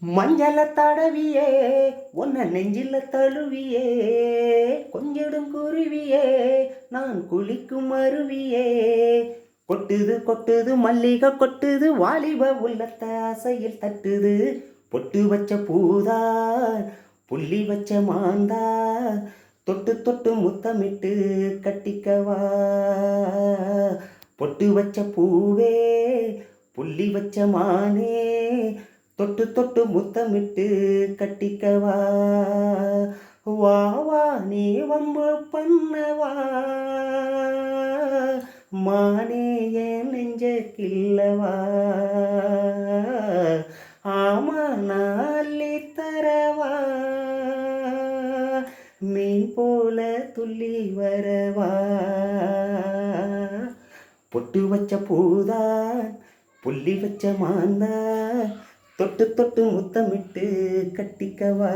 மஞ்சள தடவியே உன்னை நெஞ்சில தழுவியே கொஞ்சிடும் குருவியே நான் குளிக்கும் அருவியே கொட்டுது கொட்டுது மல்லிகை கொட்டுது வாலிப உள்ளத்த ஆசையில் தட்டுது பொட்டு வச்ச பூதா புள்ளி வச்ச மாந்தா தொட்டு தொட்டு முத்தமிட்டு கட்டிக்கவா பொட்டு வச்ச பூவே புள்ளி வச்ச மானே தொட்டு தொட்டு முத்தமிட்டு கட்டிக்கவா வா வா நீ வம்பு பண்ணவா மானே என் நெஞ்ச கில்லவா ஆமா நாளி தரவா மீன் போல துள்ளி வரவா பொட்டு வச்ச பூதான் புள்ளி வச்ச மாந்தா தொட்டு தொட்டு முத்தமிட்டு கட்டிக்கவா.